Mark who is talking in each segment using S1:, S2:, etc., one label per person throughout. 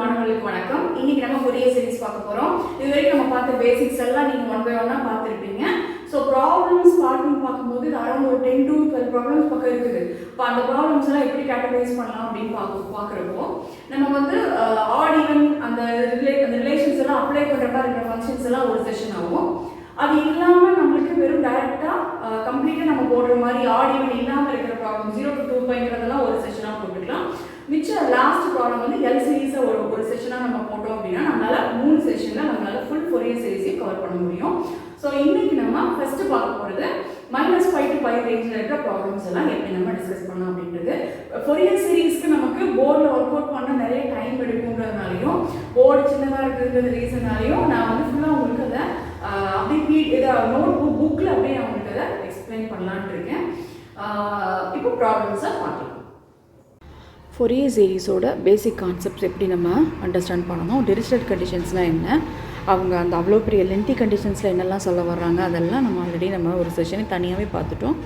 S1: மாணவர்களுக்கு வணக்கம். இன்னைக்கு நம்ம ஃபோரியர் சீரிஸ் பார்க்க போறோம். இதுவரைக்கும் நம்ம பார்த்த பேசிக்ஸ் எல்லாம் நீங்க ஒன் பை ஒன்னா பார்த்துருப்பீங்க. ஸோ ப்ராப்ளம்ஸ் பார்க்கும்போது இது அரௌண்ட் ஒரு 10 to 12 ப்ராப்ளம்ஸ் பக்கம் இருக்குது. இப்போ அந்த ப்ராப்ளம்ஸ் எல்லாம் எப்படி கேட்டகரைஸ் பண்ணலாம் அப்படின்னு பார்க்குறப்போ நம்ம வந்து ஆட் ஈவன் அந்த ரிலேஷன்ஸ் எல்லாம் அப்ளை பண்ணுற மாதிரி இருக்கிற ஃபங்க்ஷன்ஸ் எல்லாம் ஒரு செஷன் ஆகும். அது இல்லாமல் நம்மளுக்கு வெறும் டைரெக்டாக கம்ப்ளீட்டாக நம்ம போடுற மாதிரி ஆட் ஈவன் இல்லாமல் இருக்கிற ப்ராப்ளம் 0 to 2 ஒரு செஷனாக போட்டுக்கலாம். மிச்சம் லாஸ்ட் ப்ராப்ளம் வந்து எல் சீரீஸை ஒரு செஷனாக நம்ம போட்டோம் அப்படின்னா நம்மளால் 3 செஷனில் நம்மளால் ஃபுல் ஃபோரியர் சீரிஸையும் கவர் பண்ண முடியும். ஸோ இன்னைக்கு நம்ம ஃபஸ்ட்டு பார்க்க போகிறது -5 to 5 ரேஞ்சில் இருக்கிற ப்ராப்ளம்ஸ் எல்லாம் எப்படி நம்ம டிஸ்கஸ் பண்ணலாம் அப்படின்றது. ஃபோரியர் சீரிஸ்க்கு நமக்கு போர்டில் ஒர்க் அவுட் பண்ண நிறைய டைம் எடுக்குன்றதுனாலையும் போர்டு சின்னதாக இருக்கிறது ரீசன்னாலையும் நான் வந்து ஃபுல்லாக உங்களுக்கு அதை அப்படியே இதை நோட் புக்கில் அப்படியே நான் உங்களுக்கு அதை எக்ஸ்பிளைன் பண்ணலான்ட்டு இருக்கேன். இப்போ ப்ராப்ளம்ஸை பார்க்கலாம்.
S2: ஃபோரியர் சீரிஸோட பேசிக் கான்செப்ட்ஸ் எப்படி நம்ம அண்டர்ஸ்டாண்ட் பண்ணணும், டிரிச்லெட் கண்டிஷன்ஸ்னால் என்ன, அவங்க அந்த அவ்வளோ பெரிய லென்த்தி கண்டிஷன்ஸில் என்னெல்லாம் சொல்ல வர்றாங்க, அதெல்லாம் நம்ம ஆல்ரெடி நம்ம ஒரு செஷனை தனியாகவே பார்த்துட்டோம்.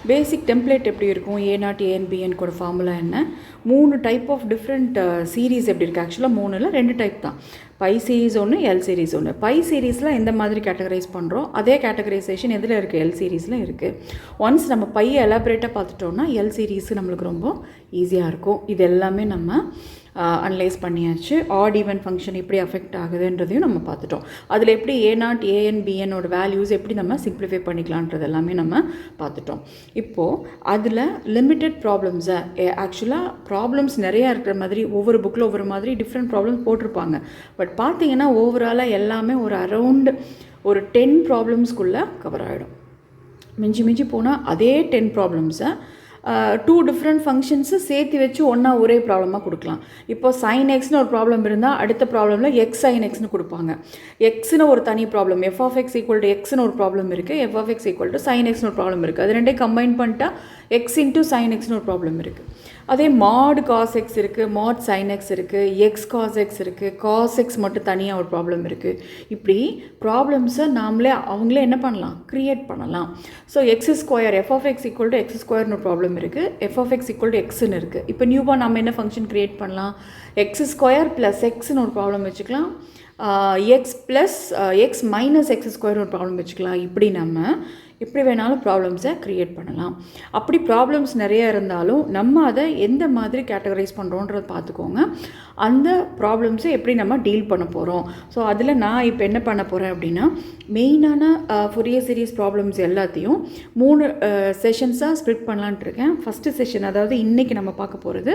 S2: பேசிக் டெம்ப்ளேட் எப்படி இருக்கும், A0 AN BN கூட ஃபார்முலா என்ன, 3 டைப் ஆஃப் டிஃப்ரெண்ட் சீரீஸ் எப்படி இருக்குது. ஆக்சுவலாக 3 2 டைப் தான், பை சீரீஸ் ஒன்று, எல் சீரீஸ் ஒன்று. பை சீரீஸில் எந்த மாதிரி கேட்டகரைஸ் பண்ணுறோம் அதே கேட்டகரைசேஷன் எதில் இருக்குது, எல் சீரீஸில் இருக்குது. ஒன்ஸ் நம்ம பையை எலாபரேட்டாக பார்த்துட்டோம்னா எல் சீரீஸு நம்மளுக்கு ரொம்ப ஈஸியாக இருக்கும். இது எல்லாமே நம்ம அனலைஸ் பண்ணியாச்சு. ஆட் ஈவன் ஃபங்க்ஷன் எப்படி அஃபெக்ட் ஆகுதுன்றதையும் நம்ம பார்த்துட்டோம். அதில் எப்படி A0 AN BN வேல்யூஸ் எப்படி நம்ம சிம்பிளிஃபை பண்ணிக்கலான்றது எல்லாமே நம்ம பார்த்துட்டோம். இப்போது அதில் லிமிட்டட் ப்ராப்ளம்ஸை ஆக்சுவலாக ப்ராப்ளம்ஸ் நிறையா இருக்கிற மாதிரி ஒவ்வொரு புக்கில் ஒவ்வொரு மாதிரி டிஃப்ரெண்ட் ப்ராப்ளம்ஸ் போட்டிருப்பாங்க. பட் பார்த்தீங்கன்னா ஓவராலாக எல்லாமே ஒரு அரவுண்ட் ஒரு 10 ப்ராப்ளம்ஸ்குள்ளே கவர் ஆகிடும். மிஞ்சி போனால் அதே 10 ப்ராப்ளம்ஸை 2 டிஃப்ரெண்ட் ஃபங்க்ஷன்ஸு சேர்த்து வச்சு ஒன்றா ஒரே ப்ராப்ளமாக கொடுக்கலாம். இப்போ சைன் எக்ஸ்னு ஒரு ப்ராப்ளம் இருந்தால் அடுத்த ப்ராப்ளமில் எக்ஸ் சைன் எக்ஸ்னு கொடுப்பாங்க. எக்ஸ்னு ஒரு தனி ப்ராப்ளம், f(x) = எக்ஸ்னு ஒரு ப்ராப்ளம் இருக்குது, f(x) = sin எக்ஸ்னு ஒரு ப்ராப்ளம் இருக்குது. அது ரெண்டே கம்பைன் பண்ணிட்டா x × sin எக்ஸ்னு ஒரு ப்ராப்ளம் இருக்குது. அதே mod cos x இருக்குது, mod sin x இருக்குது, x cos x இருக்குது, cos x மட்டும் தனியாக ஒரு ப்ராப்ளம் இருக்குது. இப்படி ப்ராப்ளம்ஸை அவங்களே என்ன பண்ணலாம், க்ரியேட் பண்ணலாம். ஸோ x², f(x) = x² ஒரு ப்ராப்ளம் இருக்குது, f(x) = xன்னு இருக்குது. இப்போ நியூவாக நம்ம என்ன ஃபங்க்ஷன் க்ரியேட் பண்ணலாம், x² + xன்னு ஒரு ப்ராப்ளம் வச்சுக்கலாம், x + x - x² ஒரு ப்ராப்ளம் வச்சுக்கலாம். இப்படி நம்ம எப்படி வேணாலும் ப்ராப்ளம்ஸை க்ரியேட் பண்ணலாம். அப்படி ப்ராப்ளம்ஸ் நிறையா இருந்தாலும் நம்ம அதை எந்த மாதிரி கேட்டகரைஸ் பண்ணுறோன்றதை பார்த்துக்கோங்க. அந்த ப்ராப்ளம்ஸை எப்படி நம்ம டீல் பண்ண போகிறோம். ஸோ அதில் நான் இப்போ என்ன பண்ண போகிறேன் அப்படின்னா மெயினான ஃபோரியர் சீரிஸ் ப்ராப்ளம்ஸ் எல்லாத்தையும் 3 செஷன்ஸாக ஸ்ப்ளிட் பண்ணலான்ட்டு இருக்கேன். ஃபஸ்ட்டு செஷன், அதாவது இன்றைக்கி நம்ம பார்க்க போகிறது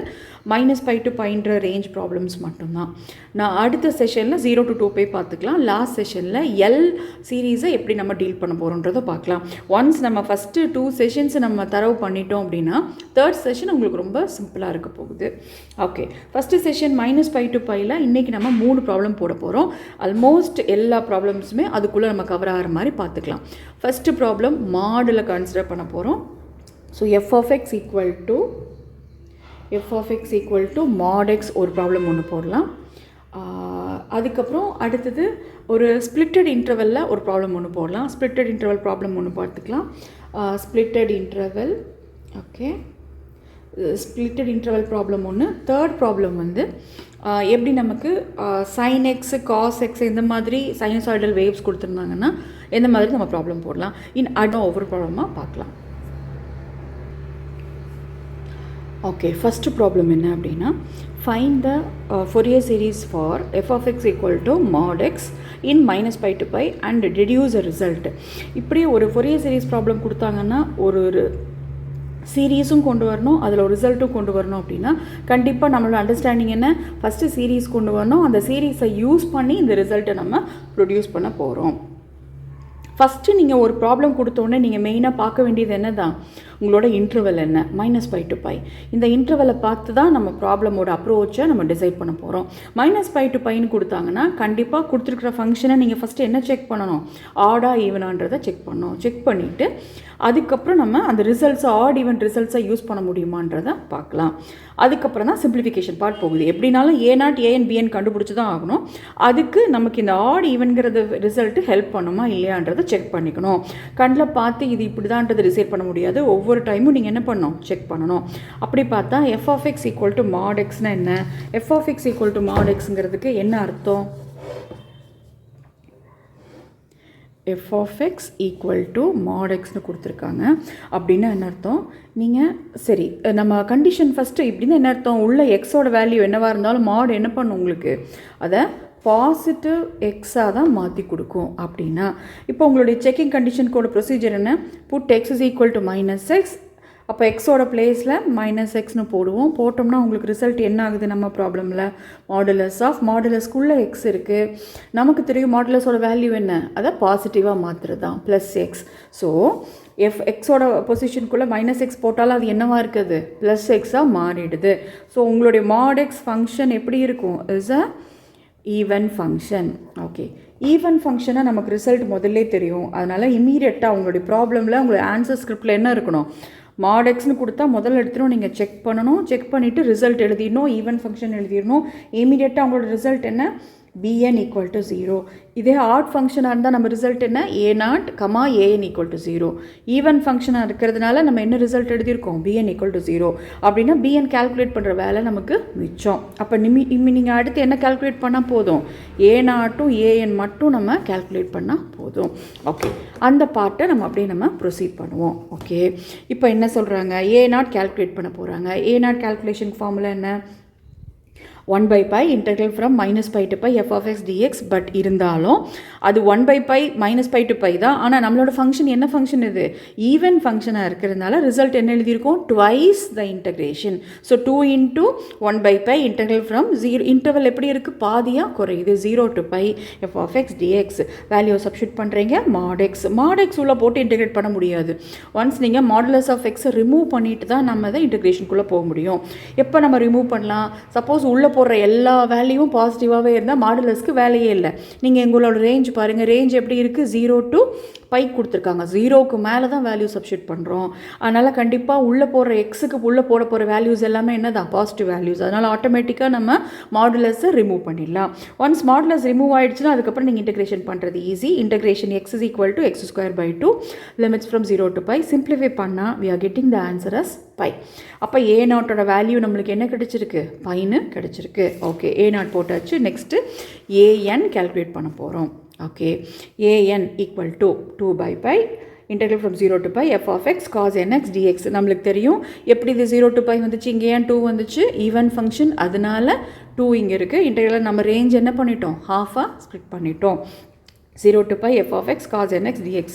S2: -5 to 5 ரேஞ்ச் ப்ராப்ளம்ஸ் மட்டும்தான். நான் அடுத்த செஷனில் 0 to 2 பார்த்துக்கலாம். லாஸ்ட் செஷனில் எல் சீரீஸை எப்படி நம்ம டீல் பண்ண போகிறோன்றதை பார்க்கலாம். ஒன்ஸ் நம்ம ஃபஸ்ட்டு 2 செஷன்ஸை நம்ம தரவு பண்ணிட்டோம் அப்படின்னா தேர்ட் செஷன் உங்களுக்கு ரொம்ப சிம்பிளாக இருக்க போகுது. ஓகே, ஃபஸ்ட்டு செஷன் -5 to 5 இன்றைக்கி நம்ம 3 ப்ராப்ளம் போட போகிறோம். ஆல்மோஸ்ட் எல்லா ப்ராப்ளம்ஸுமே அதுக்குள்ளே நம்ம கவர் ஆகிற மாதிரி பார்த்துக்கலாம். ஃபஸ்ட்டு ப்ராப்ளம் மாடில் கன்சிடர் பண்ண போகிறோம். ஸோ f(x) = mod x ஒரு ப்ராப்ளம் ஒன்று போடலாம். அதுக்கப்புறம் அடுத்தது ஒரு ஸ்ப்ளிட்டட் இன்டர்வலில் ஒரு ப்ராப்ளம் ஒன்று போடலாம். ஸ்ப்ளிட்டட் இன்டர்வல் ப்ராப்ளம் ஒன்று பார்த்துக்கலாம். Splitted interval, okay, splitted interval problem ஒன்று. தேர்ட் ப்ராப்ளம் வந்து எப்படி நமக்கு sin x, cos x இந்த மாதிரி சைனசாய்டல் வேவ்ஸ் கொடுத்துருந்தாங்கன்னா எந்த மாதிரி நம்ம ப்ராப்ளம் போடலாம். ஒவ்வொரு ப்ராப்ளமாக பார்க்கலாம். ஓகே, ஃபஸ்ட்டு ப்ராப்ளம் என்ன அப்படின்னா find the Fourier series for f(x) = mod x in -5 to 5 and deduce a result. இப்படி ஒரு ஃபோரியர் சீரீஸ் ப்ராப்ளம் கொடுத்தாங்கன்னா ஒரு சீரீஸும் கொண்டு வரணும், அதில் ஒரு ரிசல்ட்டும் கொண்டு வரணும். அப்படின்னா கண்டிப்பாக நம்மளோட அண்டர்ஸ்டாண்டிங் என்ன, ஃபஸ்ட்டு சீரீஸ் கொண்டு வரணும், அந்த சீரீஸை யூஸ் பண்ணி இந்த ரிசல்ட்டை நம்ம ப்ரொடியூஸ் பண்ண போகிறோம். ஃபஸ்ட்டு நீங்கள் ஒரு ப்ராப்ளம் கொடுத்தோடனே நீங்கள் மெயினாக பார்க்க வேண்டியது என்ன தான், உங்களோட இன்டர்வல் என்ன, -5 to 5. இந்த இன்டர்வலை பார்த்து தான் நம்ம ப்ராப்ளமோட அப்ரோச்சை நம்ம டிசைட் பண்ண போகிறோம். -5 to 5 கொடுத்தாங்கன்னா கண்டிப்பாக கொடுத்துருக்குற ஃபங்க்ஷனை நீங்கள் ஃபஸ்ட்டு என்ன செக் பண்ணணும், ஆடா ஈவனான்றதை செக் பண்ணணும். செக் பண்ணிவிட்டு அதுக்கப்புறம் நம்ம அந்த ரிசல்ட்ஸை ஆட் ஈவன் ரிசல்ட்ஸை யூஸ் பண்ண முடியுமான்றதை பார்க்கலாம். அதுக்கப்புறம் தான் சிம்பிளிஃபிகேஷன் பார்ட் போகுது. எப்படினாலும் A0 AN BN கண்டுபிடிச்சி தான் ஆகணும். அதுக்கு நமக்கு இந்த ஆட் ஈவன்கிறது ரிசல்ட்டு ஹெல்ப் பண்ணுமா இல்லையான்றதை செக் பண்ணிக்கணும். கண்ணில் பார்த்து இது இப்படி தான்ன்றதை டிசைட் பண்ண முடியாது. ஒவ்வொரு டைமும் நீங்கள் என்ன பண்ணணும், செக் பண்ணணும். அப்படி பார்த்தா F of X equal to mod எக்ஸ்னால் என்ன, F of X equal to mod எக்ஸுங்கிறதுக்கு என்ன அர்த்தம், F of X equal to mod எக்ஸ்னு கொடுத்துருக்காங்க. அப்படின்னா என்ன அர்த்தம், நீங்கள் சரி நம்ம கண்டிஷன் ஃபஸ்ட்டு இப்படின்னா என்ன அர்த்தம், உள்ள எக்ஸோட வேல்யூ என்னவாக இருந்தாலும் மாட் என்ன பண்ணும் உங்களுக்கு அதை பாசிட்டிவ் எக்ஸாக தான் மாற்றி கொடுக்கும். அப்படின்னா இப்போ உங்களுடைய செக்கிங் கண்டிஷனுக்கோட ப்ரொசீஜர் என்ன, put x is equal to minus x, அப்போ எக்ஸோட பிளேஸில் மைனஸ் எக்ஸ்னு போடுவோம். போட்டோம்னா உங்களுக்கு ரிசல்ட் என்ன ஆகுது, நம்ம ப்ராப்ளமில் மாடுலஸ் ஆஃப் மாடுலஸ்க்குள்ளே எக்ஸ் இருக்குது, நமக்கு தெரியும் மாடுலஸோட வேல்யூ என்ன, அதை பாசிட்டிவாக மாற்றுறது தான் ப்ளஸ் எக்ஸ். ஸோ எக்ஸோட பொசிஷனுக்குள்ளே மைனஸ் எக்ஸ் போட்டாலும் அது என்னவாக இருக்குது, ப்ளஸ் எக்ஸாக மாறிடுது. ஸோ உங்களுடைய மாட் எக்ஸ் ஃபங்க்ஷன் எப்படி இருக்கும், is a even function. Okay, even ஃபங்க்ஷனாக நமக்கு ரிசல்ட் முதல்ல தெரியும். அதனால் இமீடியட்டாக உங்களுடைய ப்ராப்ளமில் உங்களுடைய ஆன்சர் ஸ்கிரிப்டில் என்ன இருக்கணும், மாட் எக்ஸ்னு கொடுத்தா முதல்ல எடுத்துடும் நீங்கள் செக் பண்ணணும். செக் பண்ணிவிட்டு ரிசல்ட் எழுதிடணும், ஈவன் ஃபங்க்ஷன் எழுதிடணும். இமீடியட்டாக உங்களோட ரிசல்ட் என்ன, bn ஈக்குவல் டு 0. இதே ஆட் ஃபங்க்ஷனாக இருந்தால் நம்ம ரிசல்ட் என்ன, a0, an equal to 0. Even ஃபங்க்ஷனாக இருக்கிறதுனால நம்ம என்ன ரிசல்ட் எழுதியிருக்கோம், bn ஈக்குவல் டு 0. அப்படின்னா bn கால்குலேட் பண்ணுற வேலை நமக்கு மிச்சம். அப்போ நீங்கள் அடுத்து என்ன கால்குலேட் பண்ணால் போதும், a0ம் an மட்டும் நம்ம கால்குலேட் பண்ணால் போதும். ஓகே, அந்த பார்ட்டை நம்ம அப்படியே நம்ம ப்ரொசீட் பண்ணுவோம். ஓகே, இப்போ என்ன சொல்கிறாங்க, a0 கால்குலேட் பண்ண போகிறாங்க. a0 கால்குலேஷன் ஃபார்முலா என்ன, 1 by pi integral from minus pi to pi f of x dx. But இருந்தாலும் அது 1 by pi minus pi to pi தான். ஆனால் நம்மளோட ஃபங்க்ஷன் என்ன ஃபங்க்ஷன், இது ஈவன் ஃபங்க்ஷனாக இருக்கிறதுனால ரிசல்ட் என்ன எழுதியிருக்கோம், twice the integration. So 2 into 1 by pi integral from 0, interval எப்படி இருக்குது, பாதியாக குறையுது, 0 to pi f of x dx. Value substitute பண்ணுறீங்க, மாட் எக்ஸ். மாட் எக்ஸ் உள்ள போட்டு இன்டகிரேட் பண்ண முடியாது. ஒன்ஸ் நீங்கள் மாடுலஸ் ஆஃப் எக்ஸை ரிமூவ் பண்ணிட்டு தான் நம்ம அதை இன்டகிரேஷனுக்குள்ளே போக முடியும். எப்போ நம்ம ரிமூவ் பண்ணலாம், சப்போஸ் உள்ள போடுற எல்லா வேல்யூவும் பாசிட்டிவாகவே இருந்தால் மாடுலஸ்க்கு வேலையே இல்லை. நீங்கள் எங்களோட ரேஞ்ச் பாருங்கள், ரேஞ்ச் எப்படி இருக்குது, 0 to pi கொடுத்துருக்காங்க. 0க்கு மேலே தான் வேல்யூ சப்ஸ்டியூட் பண்ணுறோம். அதனால் கண்டிப்பாக உள்ளே போடுற எக்ஸுக்கு உள்ளே போட போகிற வேல்யூஸ் எல்லாமே என்ன தான், பாசிட்டிவ் வேல்யூஸ். அதனால் ஆட்டோமேட்டிக்காக நம்ம மாடுலஸை ரிமூவ் பண்ணிடலாம். ஒன்ஸ் மாடுலஸ் ரிமூவ் ஆகிடுச்சுன்னா அதுக்கப்புறம் நீங்கள் இன்டகிரேஷன் பண்ணுறது easy. Integration x is equal to x square by 2 limits from 0 to pi. Simplify பண்ணால் we are getting the answer as pi. அப்போ a0ஓட வேல்யூ நம்மளுக்கு என்ன கிடைச்சிருக்கு, பைன்னு கிடைச்சிருக்கு. ஓகே, a0 போட்டாச்சு. நெக்ஸ்ட்டு an கால்குலேட் பண்ண போகிறோம். Okay, an equal to 2 by pi integral from 0 to pi f of x cos nx dx. நம்மளுக்கு தெரியும் எப்படி இது 0 to pi வந்துச்சு, இங்கே ஏன் 2 வந்துச்சு, ஈவன் ஃபங்க்ஷன், அதனால 2 இங்கே இருக்குது. இன்டெக்ரல் நம்ம ரேஞ்ச் என்ன பண்ணிட்டோம், ஹாஃபாக ஸ்ப்ளிட் பண்ணிட்டோம். 0 to pi f of x cos nx dx.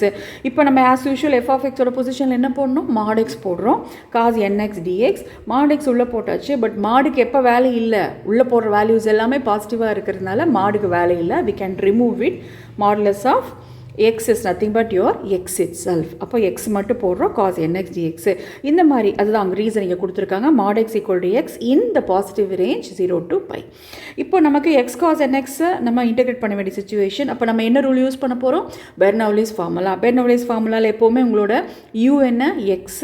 S2: இப்போ நம்ம as usual f of x ஓட பொசிஷனில் என்ன போடணும், மாட் எக்ஸ் போடுறோம். cos nx dx, மாட் எக்ஸ் உள்ளே போட்டாச்சு. பட் மாடுக்கு எப்போ வேலை இல்லை, உள்ளே போடுற வேல்யூஸ் எல்லாமே பாசிட்டிவாக இருக்கிறதுனால மாடுக்கு வேலை இல்லை. we can remove it. Modulus of x is nothing but your x itself. அப்போ x மட்டும் போடுறோம், cos nx dx. இந்த மாதிரி அதுதான் அங்கே ரீசன் இங்கே கொடுத்துருக்காங்க, mod x equal to x in the positive range 0 to pi. இப்போ நமக்கு x cos nx நம்ம இன்டெகிரேட் பண்ண வேண்டிய சுச்சுவேஷன். அப்போ நம்ம என்ன ரூல் யூஸ் பண்ண போகிறோம், பெர்னௌலிஸ் ஃபார்முலா. பெர்னௌலிஸ் ஃபார்முலாவில் எப்போவுமே உங்களோட u என்ன, x,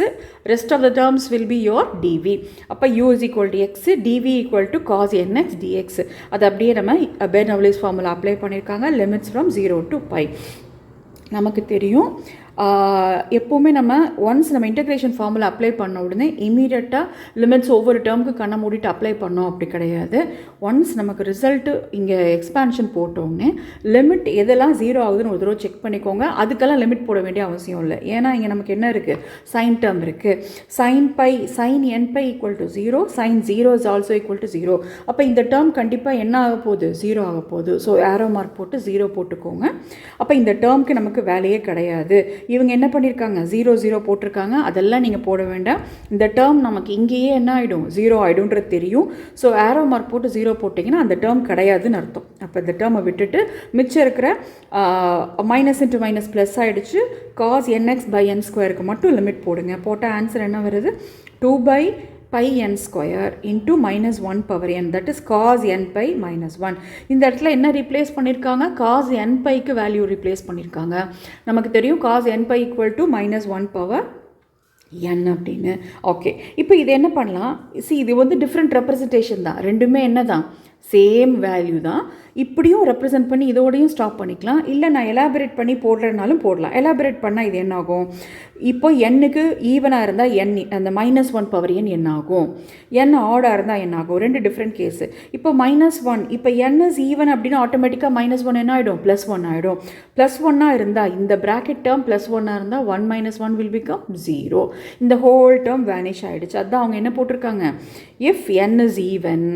S2: rest of the terms will be your dv. அப்போ u is equal to x, dv equal to cos nx dx. அது அப்படியே நம்ம பெர்னௌலிஸ் ஃபார்முலா அப்ளை பண்ணியிருக்காங்க, லிமிட்ஸ் ஃப்ரம் 0 to pi. நமக்கு தெரியும் எப்போவுமே நம்ம ஒன்ஸ் நம்ம இன்டகிரேஷன் ஃபார்முலா அப்ளை பண்ண உடனே இமீடியட்டாக லிமிட்ஸ் ஒவ்வொரு டேர்முக்கு கண்ணை மூடிட்டு அப்ளை பண்ணோம், அப்படி கிடையாது. ஒன்ஸ் நமக்கு ரிசல்ட்டு இங்கே எக்ஸ்பான்ஷன் போட்டோடனே லிமிட் எதெல்லாம் 0 ஆகுதுன்னு ஒரு தடவை செக் பண்ணிக்கோங்க. அதுக்கெல்லாம் லிமிட் போட வேண்டிய அவசியம் இல்லை. ஏன்னா இங்கே நமக்கு என்ன இருக்குது, சைன் டேர்ம் இருக்குது. Sine n pi equal to 0, sine 0 is also equal to 0. அப்போ இந்த டேர்ம் கண்டிப்பாக என்ன ஆக போகுது, 0 ஆக போகுது. ஸோ ஏரோ மார்க் போட்டு 0 போட்டுக்கோங்க. அப்போ இந்த டேர்முக்கு நமக்கு வேலையே கிடையாது. இவங்க என்ன பண்ணியிருக்காங்க, 0 0 போட்டிருக்காங்க, அதெல்லாம் நீங்கள் போட வேண்டாம். இந்த டேர்ம் நமக்கு இங்கேயே என்ன ஆகிடும், 0 ஆகிடும்ன்றது தெரியும். ஸோ ஏரோ மார்க் போட்டு 0 போட்டிங்கன்னா அந்த டேர்ம் கிடையாதுன்னு அர்த்தம். அப்போ இந்த டேர்மை விட்டுட்டு மிச்சம் இருக்கிற மைனஸ் இன்ட்டு மைனஸ் ப்ளஸ் ஆகிடுச்சு. காஸ் nx பை n ஸ்கொயருக்கு மட்டும் லிமிட் போடுங்க. போட்டால் ஆன்சர் என்ன வருது, 2 by pi n square into minus 1 power n, that is cos n pi minus 1. இந்த இடத்துல என்ன ரீப்ளேஸ் பண்ணியிருக்காங்க, cos n piக்கு வேல்யூ ரீப்ளேஸ் பண்ணியிருக்காங்க. நமக்கு தெரியும் cos n pi equal to minus 1 power n அப்படின்னு. ஓகே, இப்போ இது என்ன பண்ணலாம், இது வந்து டிஃப்ரெண்ட் ரெப்ரசன்டேஷன் தான், ரெண்டுமே என்ன தான், சேம் வேல்யூ தான். இப்படியும் ரெப்ரசன்ட் பண்ணி இதோடையும் ஸ்டாப் பண்ணிக்கலாம். இல்லை நான் எலாபரேட் பண்ணி போடுறதுனாலும் போடலாம். எலாபரேட் பண்ணால் இது என்ன ஆகும்? இப்போ எண்ணுக்கு ஈவனாக இருந்தால் என் அந்த -1 பவர் என் ஆகும். என் ஆடாக இருந்தால் என்ன ஆகும்? 2 டிஃப்ரெண்ட் கேஸு. இப்போ -1 இப்போ n இஸ் ஈவன் அப்படின்னா ஆட்டோமேட்டிக்காக -1 என்ன ஆகிடும்? +1 ஆகிடும். +1 இருந்தால் இந்த ப்ராக்கெட் டேர்ம் +1 இருந்தால் 1 - 1 வில் பிகம் 0. இந்த ஹோல் டேர்ம் வேனிஷ் ஆகிடுச்சு. அதுதான் அவங்க என்ன போட்டிருக்காங்க? If n is even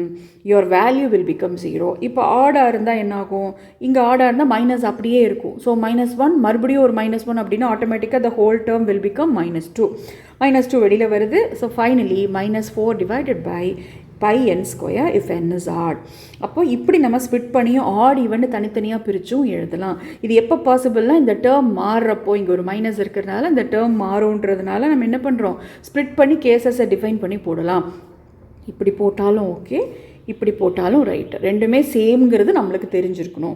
S2: your value will become 0. இப்போ ஆடாக இருந்தால் என்ன ஆகும்? இங்கே ஆடாக இருந்தால் மைனஸ் அப்படியே இருக்கும். ஸோ -1 மறுபடியும் ஒரு -1 அப்படின்னா ஆட்டோமேட்டிக்காக the whole term will become -2. -2 வெளியில் வருது. So finally -4 divided by pi n square if n is odd. அப்போ இப்படி நம்ம ஸ்பிட் பண்ணியும் ஆட் ஈவன் தனித்தனியாக பிரிச்சும் எழுதலாம். இது எப்போ பாசிபிள்னா இந்த டேர்ம் மாறுறப்போ, இங்கே ஒரு மைனஸ் இருக்கிறதுனால இந்த டேர்ம் மாறுன்றதுனால நம்ம என்ன பண்ணுறோம்? ஸ்பிட் பண்ணி கேசஸை டிஃபைன் பண்ணி போடலாம். இப்படி போட்டாலும் ஓகே, இப்படி போட்டாலும் ரைட்டு, ரெண்டுமே சேம்ங்கிறது நம்மளுக்கு தெரிஞ்சிருக்கணும்.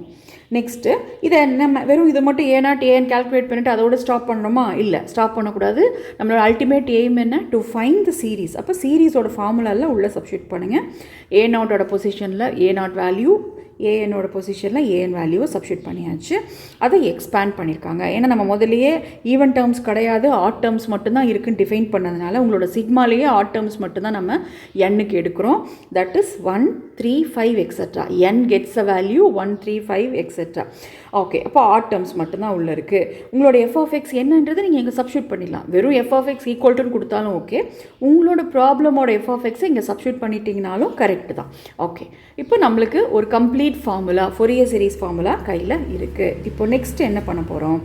S2: நெக்ஸ்ட்டு இதை நம்ம வெறும் இதை மட்டும் ஏன் கால்குலேட் பண்ணிவிட்டு அதோட ஸ்டாப் பண்ணணுமா? இல்லை, ஸ்டாப் பண்ணக்கூடாது. நம்மளோட அல்டிமேட் எய்ம் என்ன? To find the series. அப்போ சீரீஸோட ஃபார்முலாவில் உள்ளே சப்ஸ்டியூட் பண்ணுங்கள். A0 பொசிஷனில் A0 வேல்யூ, ஏஎனோட பொசிஷனில் ஏஎன் வேல்யூவை சப்ஸ்டியூட் பண்ணியாச்சு. அதை எக்ஸ்பேண்ட் பண்ணியிருக்காங்க. ஏன்னா நம்ம முதலையே ஈவன் டேர்ம்ஸ் கிடையாது, ஆட் டேர்ம்ஸ் மட்டும்தான் இருக்குன்னு டிஃபைன் பண்ணதுனால உங்களோட சிக்மாலேயே ஆட் டேர்ம்ஸ் மட்டும்தான் நம்ம எண்ணுக்கு எடுக்கிறோம். That is 1, 3, 5 etcetera. n gets a value 1, 3, 5 etcetera. Okay, அப்போ ஆட் டேர்ம்ஸ் மட்டும்தான் உள்ளே இருக்குது. உங்களோட f(x) என்னன்றது நீங்கள் இங்கே சப்ஸ்டியூட் பண்ணிடலாம். வெறும் f(x) ஈக்குவல் டுன்னு கொடுத்தாலும் ஓகே, உங்களோட ப்ராப்ளமோட f(x) இங்கே சப்ஸ்டியூட் பண்ணிட்டீங்கனாலும் கரெக்டு தான். ஓகே, இப்போ நம்மளுக்கு ஒரு complete formula, Fourier series formula கையில் இருக்குது. இப்போ நெக்ஸ்ட் என்ன பண்ண போகிறோம்?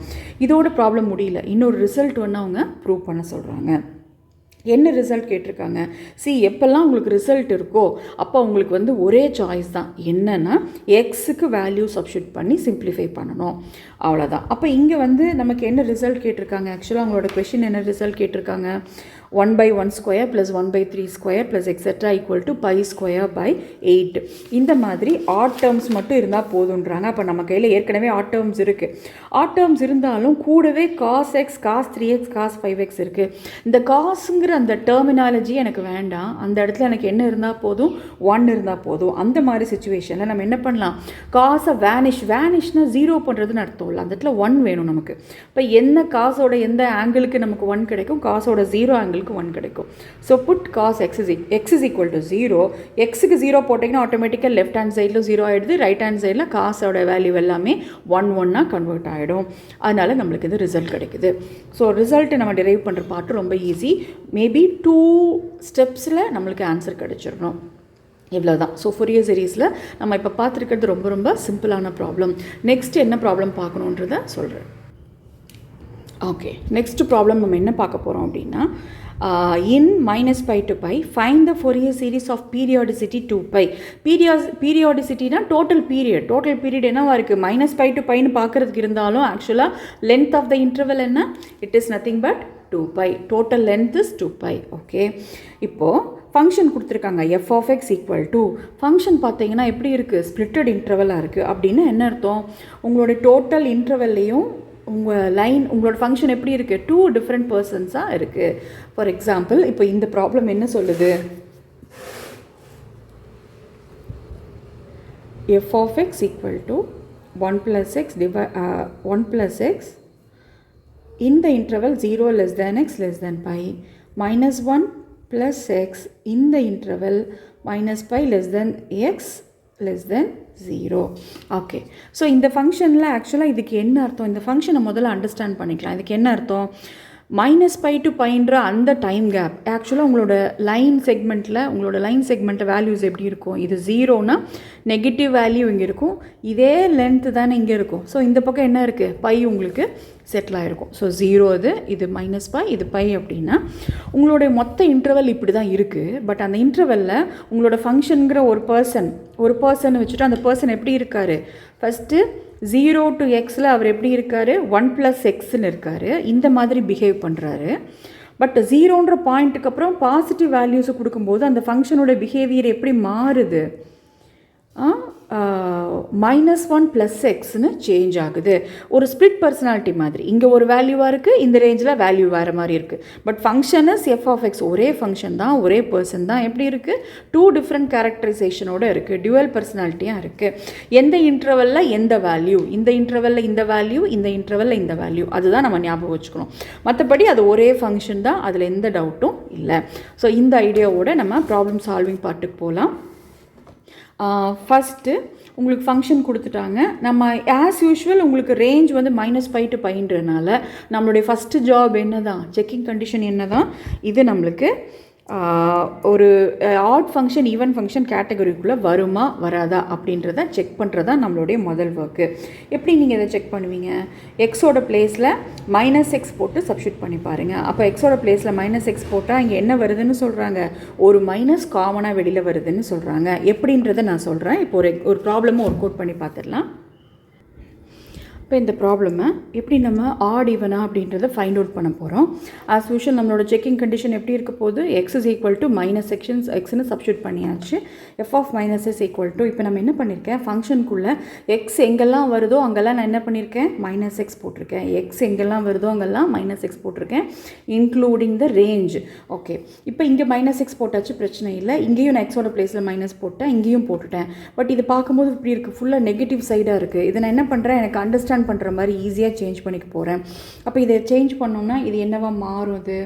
S2: இதோட ப்ராப்ளம் முடியல, இன்னொரு ரிசல்ட் ஒன்று அவங்க ப்ரூவ் பண்ண சொல்கிறாங்க. என்ன ரிசல்ட் கேட்டிருக்காங்க? எப்போல்லாம் உங்களுக்கு ரிசல்ட் இருக்கோ அப்போ உங்களுக்கு வந்து ஒரே சாய்ஸ் தான். என்னென்னா எக்ஸுக்கு வேல்யூ சப்ஸ்டியூட் பண்ணி சிம்பிளிஃபை பண்ணணும், அவ்வளோதான். அப்போ இங்கே வந்து நமக்கு என்ன ரிசல்ட் கேட்டிருக்காங்க? ஆக்சுவலாக அவங்களோட கொஷின் என்ன ரிசல்ட் கேட்டிருக்காங்க? 1/1 square plus 1/3 square plus etcetera equal to pi square by 8. இந்த மாதிரி ஆட் டேர்ம்ஸ் மட்டும் இருந்தால் போதுன்றாங்க. அப்போ நம்ம கையில் ஏற்கனவே ஆட் டேர்ம்ஸ் இருக்குது. ஆட் டேர்ம்ஸ் இருந்தாலும் கூடவே cos X, cos 3x, cos 5x இருக்குது. இந்த காசுங்கிற அந்த டெர்மினாலஜி எனக்கு வேண்டாம். அந்த இடத்துல எனக்கு என்ன இருந்தால் போதும்? 1 இருந்தால் போதும். அந்த மாதிரி சுச்சுவேஷனில் நம்ம என்ன பண்ணலாம்? காசை வேனிஷ்னா 0 பண்ணுறதுன்னு அர்த்தம் இல்லை, அந்த இடத்துல 1 வேணும் நமக்கு. இப்போ என்ன காசோட எந்த ஆங்கிளுக்கு நமக்கு 1 கிடைக்கும்? காசோட 0 ஆங்கிள் 1 கிடைக்கும். So put cos x is equal to 0. எக்ஸுக்கு 0 போட்டிங்கன்னா ஆட்டோமேட்டிக்காக லெஃப்ட் ஹேண்ட் சைடில் 0 ஆகிடுது, ரைட் ஹேண்ட் சைடில் காசோட வேல்யூ எல்லாமே 1 கன்வெர்ட் ஆகிடும். அதனால் நம்மளுக்கு இது ரிசல்ட் கிடைக்குது. ஸோ ரிசல்ட்டை நம்ம டிரைவ் பண்ணுற பார்ட்டு ரொம்ப ஈஸி. மேபி 2 ஸ்டெப்ஸில் நம்மளுக்கு ஆன்சர் கிடைச்சிடணும். இவ்வளோதான். ஸோ ஃபோரியர் சீரீஸில் நம்ம இப்போ பார்த்துருக்கிறது ரொம்ப ரொம்ப சிம்பிளான ப்ராப்ளம். நெக்ஸ்ட் என்ன ப்ராப்ளம் பார்க்கணுன்றதை சொல்கிறேன். ஓகே, நெக்ஸ்ட் ப்ராப்ளம் நம்ம என்ன பார்க்க போகிறோம் அப்படின்னா, in -π to π find the Fourier series of periodicity 2π. பீரியாடிசிட்டினா டோட்டல் பீரியட் என்னவா இருக்குது? -π to πன்னு பார்க்குறதுக்கு இருந்தாலும் ஆக்சுவலாக லென்த் ஆஃப் த இன்டர்வல் என்ன? It is nothing but 2π. Total length is 2π. Okay, இப்போது ஃபங்க்ஷன் கொடுத்துருக்காங்க f(x) ஈக்குவல் டு, ஃபங்க்ஷன் பார்த்தீங்கன்னா எப்படி இருக்குது? ஸ்ப்ளிட்டட் இன்டர்வலாக இருக்குது. அப்படின்னு என்ன அர்த்தம்? உங்களோட டோட்டல் இன்டர்வல்லையும் உங்களோட ஃபங்க்ஷன் எப்படி இருக்குது? 2 டிஃப்ரெண்ட் பர்சன்ஸாக இருக்குது. ஃபார் எக்ஸாம்பிள், இப்போ இந்த ப்ராப்ளம் என்ன சொல்லுது? f(x) equal to 1 + x in the interval 0 less than x less than π -1 + x in the interval -π less than x less than 0. Okay, so இந்த ஃபங்க்ஷனில் ஆக்சுவலாக இதுக்கு என்ன அர்த்தம்? இந்த ஃபங்க்ஷனை முதல்ல அண்டர்ஸ்டாண்ட் பண்ணிக்கலாம். இதுக்கு என்ன அர்த்தம்? -π to πன்ற அந்த டைம் கேப் ஆக்சுவலாக உங்களோட லைன் செக்மெண்ட்டில் வேல்யூஸ் எப்படி இருக்கும்? இது 0னா நெகட்டிவ் வேல்யூ இங்கே இருக்கும், இதே லென்த்து தானே இங்கே இருக்கும். ஸோ இந்த பக்கம் என்ன இருக்குது? பை உங்களுக்கு செட்டில் ஆகிருக்கும். ஸோ 0 இது -π, இது π அப்படின்னா உங்களுடைய மொத்த இன்டர்வல் இப்படி தான் இருக்குது. பட் அந்த இன்டர்வலில் உங்களோட ஃபங்க்ஷனுங்கிற ஒரு பர்சன் வச்சுட்டு அந்த பர்சன் எப்படி இருக்கார்? ஃபஸ்ட்டு 0 to xல அவர் எப்படி இருக்கார்? 1 + xன்னு இருக்கார். இந்த மாதிரி பிஹேவ் பண்ணுறாரு. பட் 0ன்ற பாயிண்ட்டுக்கு அப்புறம் பாசிட்டிவ் வேல்யூஸை கொடுக்கும்போது அந்த ஃபங்க்ஷனோட பிஹேவியர் எப்படி மாறுது? -1 + xன்னு சேஞ்ச் ஆகுது. ஒரு ஸ்ப்ளிட் பர்சனாலிட்டி மாதிரி. இங்கே ஒரு வேல்யூவாக இருக்குது, இந்த ரேஞ்சில் வேல்யூ வேறு மாதிரி இருக்குது. பட் ஃபங்க்ஷன் இஸ் f(x) ஒரே ஃபங்க்ஷன் தான், ஒரே பர்சன் தான். எப்படி இருக்குது? 2 டிஃப்ரெண்ட் கேரக்டரைசேஷனோடு இருக்குது, டியூவல் பர்சனாலிட்டியாக இருக்குது. எந்த இன்டர்வலில் எந்த வேல்யூ, இந்த இன்டர்வலில் இந்த வேல்யூ, இந்த இன்டர்வலில் இந்த வேல்யூ, அதுதான் நம்ம ஞாபகம் வச்சுக்கணும். மற்றபடி அது ஒரே ஃபங்க்ஷன் தான், அதில் எந்த டவுட்டும் இல்லை. ஸோ இந்த ஐடியாவோட நம்ம ப்ராப்ளம் சால்விங் பார்ட்டுக்கு போகலாம். ஃபஸ்ட்டு உங்களுக்கு ஃபங்க்ஷன் கொடுத்துட்டாங்க. நம்ம ஆஸ் யூஷுவல் உங்களுக்கு ரேஞ்ச் வந்து -π to πன்றனால நம்மளுடைய ஃபஸ்ட்டு ஜாப் என்ன தான், செக்கிங் கண்டிஷன் என்ன தான், இது நம்மளுக்கு ஒரு ஆட் ஃபங்க்ஷன் ஈவன் ஃபங்க்ஷன் கேட்டகரிக்குள்ளே வருமா வராதா அப்படின்றத செக் பண்ணுறதா நம்மளுடைய முதல் ஒர்க்கு. எப்படி நீங்கள் இதை செக் பண்ணுவீங்க? எக்ஸோட பிளேஸில் -x போட்டு சப்ஸ்டியூட் பண்ணி பாருங்கள். அப்போ எக்ஸோட பிளேஸில் -x போட்டால் இங்கே என்ன வருதுன்னு சொல்கிறாங்க? ஒரு மைனஸ் காமனாக வெளியில் வருதுன்னு சொல்கிறாங்க. எப்படின்றத நான் சொல்கிறேன். இப்போ ஒரு ப்ராப்ளமும் ஒர்க் அவுட் பண்ணி பார்த்துடலாம். இப்போ இந்த ப்ராப்ளமை எப்படி நம்ம ஆட் ஈவனா அப்படின்றத ஃபைண்ட் அவுட் பண்ண போகிறோம். ஆஸ் யூஷுவல் நம்மளோட செக்கிங் கண்டிஷன் எப்படி இருக்க போகுது? x is equal to -xன்னு சப்ஸ்டியூட் பண்ணியாச்சு. f of minus is equal to, இப்போ நம்ம என்ன பண்ணியிருக்கேன், ஃபங்க்ஷனுக்குள்ளே x எங்கெல்லாம் வருதோ அங்கெல்லாம் நான் என்ன பண்ணியிருக்கேன், -x போட்டிருக்கேன். x எங்கெல்லாம் வருதோ அங்கெல்லாம் -x போட்டிருக்கேன், இன்க்ளூடிங் த ரேஞ்ச். ஓகே, இப்போ இங்கே -x போட்டாச்சு, பிரச்சனை இல்லை. இங்கேயும் நான் எக்ஸோட பிளேஸில் மைனஸ் போட்டேன், இங்கேயும் போட்டுட்டேன். பட் இது பார்க்கும்போது இப்படி இருக்குது, ஃபுல்லாக நெகட்டிவ் சைடாக இருக்குது. இதை நான் என்ன பண்ணுறேன், எனக்கு அண்டர்ஸ்டாண்ட் பண்ணுற மாதிரி ஈஸியாக சேஞ்ச் பண்ணிக்க போகிறேன். அப்போ இதை சேஞ்ச் பண்ணோம்னா இது என்னவா மாறும்? அது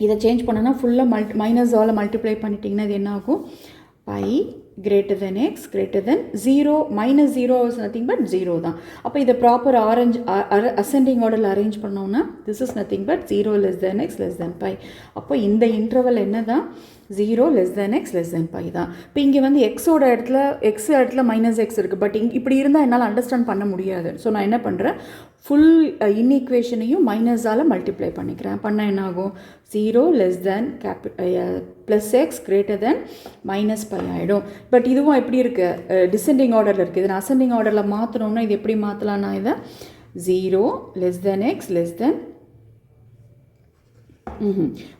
S2: இதை சேஞ்ச் பண்ணோன்னா ஃபுல்லாக மைனஸால் மல்டிப்ளை பண்ணிட்டிங்கன்னா இது என்ன ஆகும்? π greater than x greater than 0. -0 is nothing but 0 தான். அப்போ இதை ப்ராப்பர் அசெண்டிங் ஆர்டரில் அரேஞ்ச் பண்ணோம்னா this is nothing but 0 less than x less than π. அப்போ இந்த இன்டர்வல் என்ன தான்? 0 less than x less than π தான். இப்போ இங்கே வந்து எக்ஸோட இடத்துல -x இருக்குது. பட் இப்படி இருந்தால் என்னால் அண்டர்ஸ்டாண்ட் பண்ண முடியாது. ஸோ நான் என்ன பண்ணுறேன், ஃபுல் இன்ஈக்குவேஷனையும் மைனஸால் மல்டிப்ளை பண்ணிக்கிறேன். பண்ணால் என்ன ஆகும்? 0 less than +x greater than -π ஆகிடும். பட் இதுவும் எப்படி இருக்குது? டிசெண்டிங் ஆர்டரில் இருக்குது. இதை நான் அசெண்டிங் ஆர்டரில் மாற்றணும்னா இது எப்படி மாற்றலாம்? நான் இதை 0 less than x less than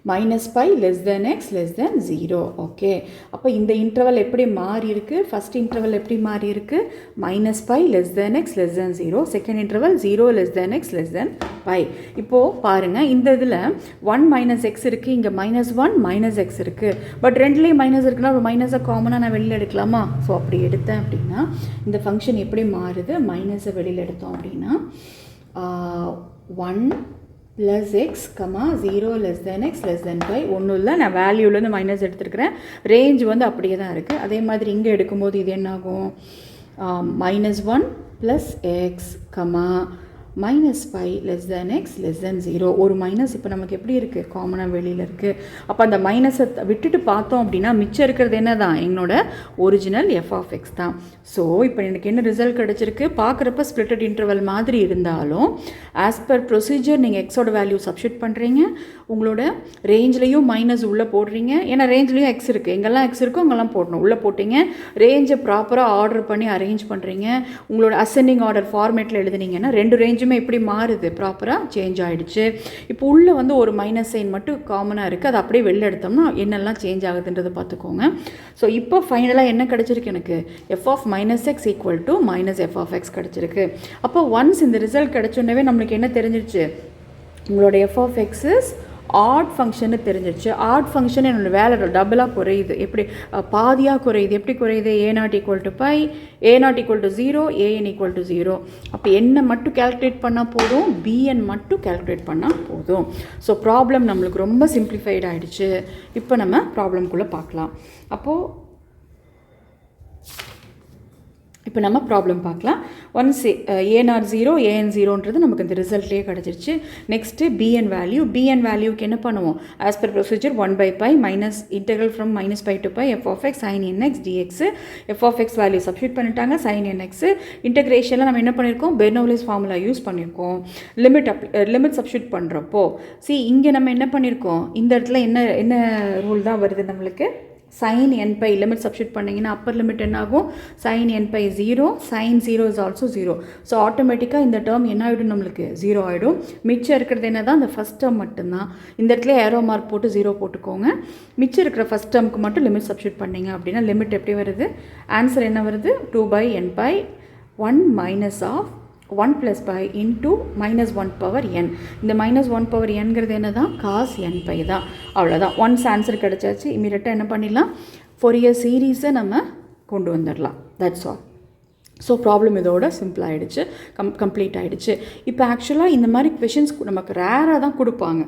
S2: -π less than x less than 0. Okay, அப்போ இந்த இன்டர்வல் எப்படி மாறி இருக்கு? ஃபர்ஸ்ட் இன்டர்வல் எப்படி மாறி இருக்கு? -π less than x less than 0. Second interval 0 less than x less than π. இப்போது பாருங்கள், இந்த இதில் 1 - x இருக்குது, இங்கே -1 - x இருக்குது. பட் ரெண்டுலேயும் மைனஸ் இருக்குன்னா ஒரு மைனஸை காமனாக நான் வெளியில் எடுக்கலாமா? ஸோ அப்படி எடுத்தேன் அப்படின்னா இந்த ஃபங்க்ஷன் எப்படி மாறுது? மைனஸை வெளியில் எடுத்தோம் அப்படின்னா 1 + x, 0 less than x less than π. ஒன்றும் இல்லை, நான் வேல்யூலேருந்து மைனஸ் எடுத்துருக்கிறேன். ரேஞ்ச் வந்து அப்படியே தான் இருக்குது. அதே மாதிரி இங்கே எடுக்கும்போது இது என்ன ஆகும்? -1 + x, -π less than x less than 0. ஒரு மைனஸ் இப்போ நமக்கு எப்படி இருக்குது? காமனாக வெளியில் இருக்குது. அப்போ அந்த மைனஸை விட்டுட்டு பார்த்தோம் அப்படின்னா மிச்சம் இருக்கிறது என்ன தான்? என்னோட ஒரிஜினல் f(x) தான். ஸோ இப்போ எனக்கு என்ன ரிசல்ட் கிடச்சிருக்கு? பார்க்குறப்ப ஸ்ப்ளிட்டட் இன்டர்வல் மாதிரி இருந்தாலும் ஆஸ் பர் ப்ரொசீஜர் நீங்கள் எக்ஸோட வேல்யூ சப்ஸ்டியூட் பண்ணுறீங்க, உங்களோட ரேஞ்ச்லேயும் மைனஸ் உள்ளே போடுறீங்க. ஏன்னா ரேஞ்ச்லேயும் எக்ஸ் இருக்குது, எங்கெல்லாம் எக்ஸ் இருக்கோ அங்கெல்லாம் போடணும். உள்ளே போட்டிங்க, ரேஞ்சை ப்ராப்பராக ஆர்டர் பண்ணி அரேஞ்ச் பண்ணுறீங்க. உங்களோட அசெண்டிங் ஆர்டர் ஃபார்மேட்டில் எழுதுனீங்கன்னா ரெண்டு ரேஞ்சுமே எப்படி மாறுது? ப்ராப்பராக சேஞ்ச் ஆகிடுச்சு. இப்போ உள்ளே வந்து ஒரு மைனஸ் சைன் மட்டும் காமனாக இருக்குது, அது அப்படியே வெளில எடுத்தோம்னா என்னெல்லாம் சேஞ்ச் ஆகுதுன்றதை பார்த்துக்கோங்க. ஸோ இப்போ ஃபைனலாக என்ன கிடச்சிருக்கு எனக்கு? f of -x equal to -f(x) கிடச்சிருக்கு. அப்போ ஒன்ஸ் இந்த ரிசல்ட் கிடச்சோன்னே நம்மளுக்கு என்ன தெரிஞ்சிருச்சு? உங்களோட f(x) is ஆட் ஃபங்க்ஷன்னு தெரிஞ்சிருச்சு. ஆட் ஃபங்க்ஷன் என்னோட வேலை டபுளாக குறையுது. எப்படி? பாதியாக குறையுது. எப்படி குறையுது? a0 = π, a0 = 0, an = 0. அப்போ என்ன மட்டும் கேல்குலேட் பண்ணால் போதும், bn மட்டும் கேல்குலேட் பண்ணால் போதும். ஸோ ப்ராப்ளம் நம்மளுக்கு ரொம்ப சிம்பிளிஃபைட் ஆகிடுச்சு. இப்போ நம்ம ப்ராப்ளம்குள்ளே பார்க்கலாம். அப்போது இப்போ நம்ம ப்ராப்ளம் பார்க்கலாம். ஒன்ஸ் a0 0, an 0ன்றது நமக்கு இந்த ரிசல்ட்லேயே கிடச்சிருச்சு. நெக்ஸ்ட்டு bn வேல்யூக்கு என்ன பண்ணுவோம்? As per procedure 1/π minus integral from -π to π f(x) sin nx dx. f(x) value substitute பண்ணிட்டாங்க, sin nx. இன்டெகிரேஷனில் நம்ம என்ன பண்ணியிருக்கோம்? பெர்னோலிஸ் ஃபார்முலா யூஸ் பண்ணியிருக்கோம். லிமிட் சப்ஸ்டியூட் பண்ணுறப்போ இங்கே நம்ம என்ன பண்ணியிருக்கோம்? இந்த இடத்துல என்ன ரூல் தான் வருது நம்மளுக்கு? sin n pi limit substitute பண்ணிங்கன்னா அப்பர் லிமிட் என்ன ஆகும் sin n pi 0 sin 0 is also 0. So ஆட்டோமேட்டிக்காக இந்த டேர்ம் என்ன ஆகிடும் நம்மளுக்கு 0 ஆகிடும். மிச்சம் இருக்கிறது என்ன தான் அந்த ஃபஸ்ட் டேர்ம் மட்டும்தான். இந்த இடத்துல ஏரோ மார்க் போட்டு 0 போட்டுக்கோங்க. மிச்சம் இருக்கிற ஃபஸ்ட் டேர்முக்கு மட்டும் லிமிட் சப்ஸ்டியூட் பண்ணிங்க அப்படின்னா லிமிட் எப்படி வருது, ஆன்சர் என்ன வருது 2/n pi 1 minus of 1 plus pi into minus 1 power n. இந்த minus 1 power nங்கிறது என்ன தான் cos n pi தான். அவ்வளோதான், ஒன்ஸ் ஆன்சர் கிடச்சாச்சு. இமீடியட்டாக என்ன பண்ணிடலாம், ஃபோரியர் சீரீஸை நம்ம கொண்டு வந்துடலாம். That's all. ஸோ ப்ராப்ளம் இதோட சிம்பிள் ஆகிடுச்சு, கம்ப்ளீட் ஆகிடுச்சு. இப்போ ஆக்சுவலாக இந்த மாதிரி கொஷின்ஸ் நமக்கு ரேராக தான் கொடுப்பாங்க,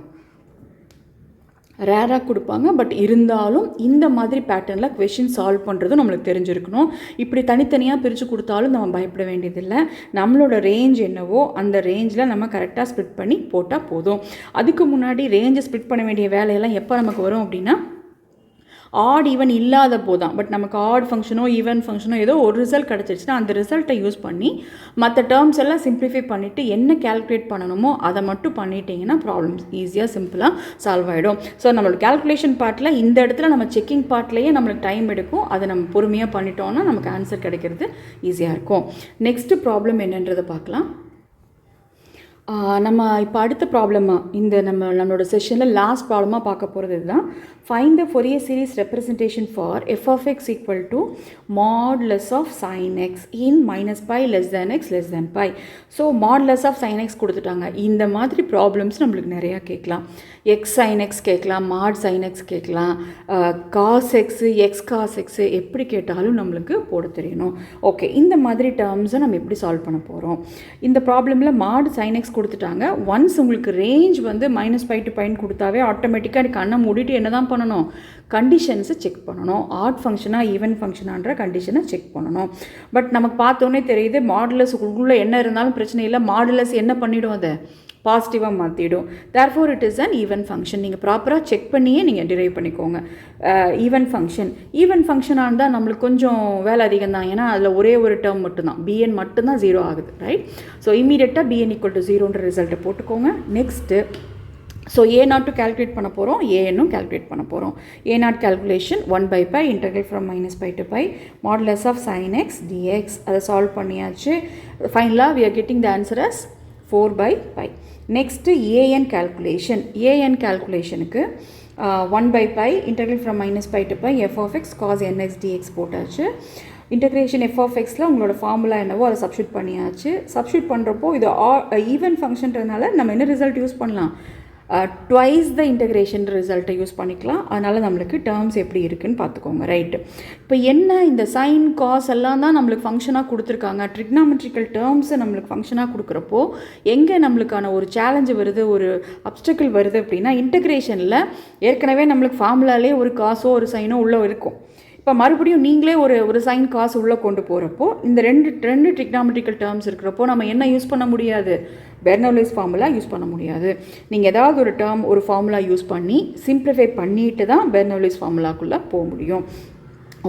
S2: பட் இருந்தாலும் இந்த மாதிரி பேட்டர்னில் கொஷின் சால்வ் பண்ணுறதும் நம்மளுக்கு தெரிஞ்சிருக்கணும். இப்படி தனித்தனியாக பிரித்து கொடுத்தாலும் நம்ம பயப்பட வேண்டியதில்லை. நம்மளோட ரேஞ்ச் என்னவோ அந்த ரேஞ்சில் நம்ம கரெக்டாக ஸ்ப்ளிட் பண்ணி போட்டால் போதும். அதுக்கு முன்னாடி ரேஞ்சை ஸ்ப்ளிட் பண்ண வேண்டிய வேலையெல்லாம் எப்போ நமக்கு வரும் அப்படின்னா ஆட் ஈவன் இல்லாத போதான். பட் நமக்கு ஆட் ஃபங்க்ஷனோ ஈவன் ஃபங்க்ஷனோ ஏதோ ஒரு ரிசல்ட் கிடச்சிருச்சுன்னா அந்த ரிசல்ட்டை யூஸ் பண்ணி மற்ற டேர்ம்ஸ் எல்லாம் சிம்பிளிஃபை பண்ணிவிட்டு என்ன கேல்குலேட் பண்ணணுமோ அதை மட்டும் பண்ணிட்டீங்கன்னா ப்ராப்ளம்ஸ் ஈஸியாக சிம்பிளாக சால்வ் ஆகிடும். ஸோ நம்மளோட கேல்குலேஷன் பார்ட்டில் இந்த இடத்துல நம்ம செக்கிங் பார்ட்லேயே நம்மளுக்கு டைம் எடுக்கும். அதை நம்ம பொறுமையாக பண்ணிட்டோம்னா நமக்கு ஆன்சர் கிடைக்கிறது ஈஸியாக இருக்கும். நெக்ஸ்ட்டு ப்ராப்ளம் என்னன்றதை பார்க்கலாம். நம்ம இப்போ அடுத்த ப்ராப்ளமாக இந்த நம்மளோட செஷனில் லாஸ்ட் ப்ராப்ளமாக பார்க்க போகிறது இதுதான். Find the Fourier series representation for f of x equal to modulus of sin x in minus pi less than x less than pi. So modulus of sin x கொடுத்துட்டாங்க. இந்த மாதிரி ப்ராப்ளம்ஸ் நம்மளுக்கு நிறையா கேட்கலாம். x sin x கேட்கலாம், mod sin x கேட்கலாம், cos x, x cos x எப்படி கேட்டாலும் நம்மளுக்கு போட தெரியணும். ஓகே, இந்த மாதிரி டேர்ம்ஸை நம்ம எப்படி சால்வ் பண்ண போகிறோம். இந்த ப்ராப்ளமில் mod sin x கொடுத்துட்டாங்க. ஒன்ஸ் உங்களுக்கு ரேஞ்ச் வந்து -π to π கொடுத்தாவே ஆட்டோமேட்டிக்காக கண்ணை மூடிட்டு என்ன தான் பண்ணணும், கண்டிஷன்ஸை செக் பண்ணணும். ஆட் ஃபங்க்ஷனாக ஈவன் ஃபங்க்ஷனான்ற கண்டிஷனை செக் பண்ணணும். பட் நமக்கு பார்த்தோன்னே தெரியுது மாடுலஸ் உள்ளே என்ன இருந்தாலும் பிரச்சனை இல்லை, மாடுலஸ் என்ன பண்ணிவிடும், அதை பாசிட்டிவாக மாற்றிடும். Therefore it is an even function. நீங்கள் ப்ராப்பராக செக் பண்ணியே நீங்கள் டிரைவ் பண்ணிக்கோங்க. ஈவன் ஃபங்க்ஷனாக இருந்தால் நம்மளுக்கு கொஞ்சம் வேலை அதிகம் தான். ஏன்னா அதில் ஒரே ஒரு டேர்ம் மட்டும்தான், பிஎன் மட்டும்தான் 0 ஆகுது, ரைட்? ஸோ இமீடியட்டாக பிஎன் ஈக்குவல் டு 0ன்ற ரிசல்ட்டை போட்டுக்கோங்க. நெக்ஸ்ட்டு ஸோ a0 கேல்குலேட் பண்ண போகிறோம், ஏஎன்னும் கேல்குலேட் பண்ண போகிறோம். a0 calculation 1/π integral from -π to π modulus of sin x dx. அதை சால்வ் பண்ணியாச்சு. ஃபைனலாக we are getting the answer as 4/π. Next A N கேல்குலேஷனுக்கு 1/π integral from -π to π f of x cos nx dx போட்டாச்சு. Integration f of xல உங்களோட formula என்னவோ அதை substitute பண்ணியாச்சு. Substitute பண்ணுறப்போ இது ஈவன் ஃபங்க்ஷன்றதுனால நம்ம என்ன ரிசல்ட் யூஸ் பண்ணலாம், ட்வைஸ் த இன்டெக்ரேஷன் ரிசல்ட்டை யூஸ் பண்ணிக்கலாம். அதனால் நம்மளுக்கு டேர்ம்ஸ் எப்படி இருக்குதுன்னு பார்த்துக்கோங்க, ரைட்டு? இப்போ என்ன இந்த சைன் காஸ் எல்லாம் தான் நம்மளுக்கு ஃபங்க்ஷனாக கொடுத்துருக்காங்க. ட்ரிக்னாமெட்ரிக்கல் டேர்ம்ஸை நம்மளுக்கு ஃபங்க்ஷனாக கொடுக்குறப்போ எங்கே நம்மளுக்கான ஒரு சேலஞ்சு வருது, ஒரு அப்டக்கிள் வருது அப்படின்னா, இன்டெக்ரேஷனில் ஏற்கனவே நம்மளுக்கு ஃபார்முலாலே ஒரு காசோ ஒரு சைனோ உள்ளே இருக்கும். இப்போ மறுபடியும் நீங்களே ஒரு சைன் காசு உள்ளே கொண்டு போகிறப்போ இந்த ரெண்டு ட்ரிக்னாமெட்ரிக்கல் டேர்ம்ஸ் இருக்கிறப்போ நம்ம என்ன யூஸ் பண்ண முடியாது, பெர்னோலிஸ் ஃபார்முலா யூஸ் பண்ண முடியாது. நீங்கள் ஏதாவது ஒரு டேர்ம் ஒரு ஃபார்முலா யூஸ் பண்ணி சிம்பிளிஃபை பண்ணிட்டு தான் பெர்னோலிஸ் ஃபார்முலாக்குள்ளே போக முடியும்.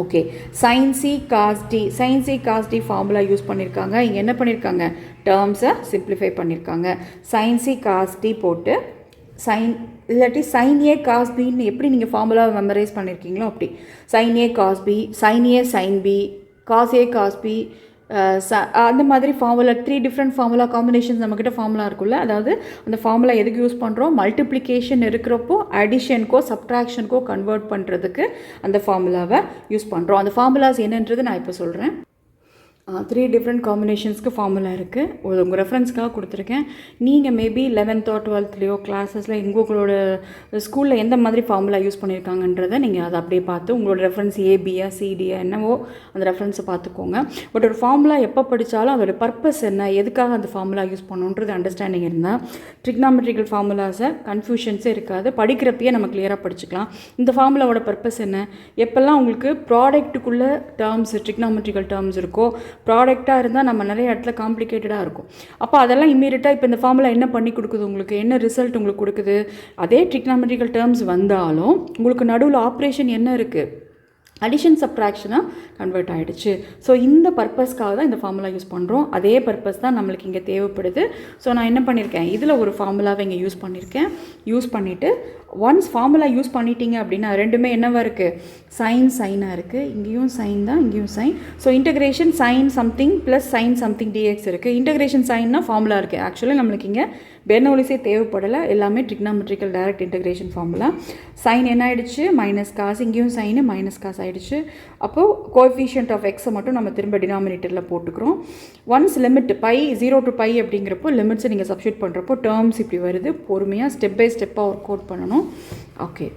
S2: Okay, sin c cos d formula use பண்ணியிருக்காங்க. இங்கே என்ன பண்ணியிருக்காங்க, டேர்ம்ஸை சிம்பிளிஃபை பண்ணியிருக்காங்க. sin c cos d போட்டு இல்லாட்டி sin a cos bன்னு எப்படி நீங்கள் ஃபார்முலா மெமரைஸ் பண்ணியிருக்கீங்களோ அப்படி sin a cos b, sin a sin b, cos a cos b, அந்த மாதிரி ஃபார்முலா 3 டிஃப்ரெண்ட் ஃபார்முலா காம்பினேஷன்ஸ் நம்மக்கிட்ட ஃபார்முலா இருக்குல்ல. அதாவது அந்த ஃபார்முலா எதுக்கு யூஸ் பண்ணுறோம், மல்டிப்ளிகேஷன் இருக்கிறப்போ அடிஷனுக்கோ சப்ட்ராக்ஷனுக்கோ கன்வெர்ட் பண்ணுறதுக்கு அந்த ஃபார்முலாவை யூஸ் பண்ணுறோம். அந்த ஃபார்முலாஸ் என்னன்றது நான் இப்போ சொல்கிறேன். 3 டிஃப்ரெண்ட் காம்பினேஷன்ஸ்க்கு ஃபார்முலா இருக்குது. உங்கள் ரெஃபரன்ஸ்க்காக கொடுத்துருக்கேன். நீங்கள் மேபி 11th or 12th கிளாஸஸில் உங்களோட ஸ்கூலில் எந்த மாதிரி ஃபார்முலா யூஸ் பண்ணியிருக்காங்கன்றதை நீங்கள் அதை அப்படியே பார்த்து உங்களோட ரெஃபரன்ஸ் ஏபியா சிடியா என்னவோ அந்த ரெஃபரன்ஸை பார்த்துக்கோங்க. பட் ஒரு ஃபார்முலா எப்போ படித்தாலும் அதோட பர்பஸ் என்ன, எதுக்காக அந்த ஃபார்முலா யூஸ் பண்ணணுன்றது அண்டர்ஸ்டாண்டிங் இருந்தால் ட்ரிக்னாமெட்ரிக்கல் ஃபார்முலாஸை கன்ஃபியூஷன்ஸே இருக்காது. படிக்கிறப்பயே நம்ம கிளியராக படிச்சுக்கலாம். இந்த ஃபார்முலாவோட பர்பஸ் என்ன, எப்போல்லாம் உங்களுக்கு ப்ராடக்ட்டுக்குள்ளே டேர்ம்ஸ் ட்ரிக்னாமெட்ரிக்கல் டேர்ம்ஸ் இருக்கோ, ப்ராடக்டாக இருந்தால் நம்ம நிறைய இடத்துல காம்ப்ளிகேட்டடாக இருக்கும். அப்போ அதெல்லாம் இம்மீடியட்டாக இப்போ இந்த ஃபார்முலா என்ன பண்ணி கொடுக்குது, உங்களுக்கு என்ன ரிசல்ட் உங்களுக்கு கொடுக்குது, அதே ட்ரிக்னாமெட்ரிக்கல் டேர்ம்ஸ் வந்தாலும் உங்களுக்கு நடுவில் ஆப்ரேஷன் என்ன இருக்குது, அடிஷன் சப்ட்ராக்ஷனாக கன்வெர்ட் ஆகிடுச்சு. ஸோ இந்த பர்பஸ்க்காக தான் இந்த ஃபார்முலா யூஸ் பண்ணுறோம். அதே பர்பஸ் தான் நம்மளுக்கு இங்கே தேவைப்படுது. ஸோ நான் என்ன பண்ணியிருக்கேன், இதில் ஒரு ஃபார்முலாவை இங்கே யூஸ் பண்ணியிருக்கேன். யூஸ் பண்ணிவிட்டு ஒன்ஸ் ஃபார்முலா யூஸ் பண்ணிட்டீங்க அப்படின்னா ரெண்டுமே என்னவா இருக்குது, சைனாக இருக்குது. இங்கேயும் சைன் தான், இங்கேயும் sine. So integration sine something plus sine something dx இருக்குது. இன்டகிரேஷன் சைன்னா ஃபார்முலா இருக்குது. ஆக்சுவலி நம்மளுக்கு இங்கே பெர்னோலிஸே தேவைப்படலை, எல்லாமே trigonometrical direct integration formula. Sine என்ன ஆகிடுச்சு, மைனஸ் காசு, இங்கேயும் சைனு மைனஸ் காசு ஆகிடுச்சு. அப்போது கோஎஃபிஷியன்ட் ஆஃப் எக்ஸை மட்டும் நம்ம திரும்ப டினாமினேட்டரில் போட்டுக்கிறோம். ஒன்ஸ் லிமிட் பை 0 to π அப்படிங்கிறப்போ லிமிட்ஸை நீங்கள் சப்ஸ்டியூட் பண்ணுறப்போ டேர்ம்ஸ் இப்படி வருது. பொறுமையாக ஸ்டெப் பை ஸ்டெப்பாக ஒர்க் அவுட் பண்ணணும். ஓகே,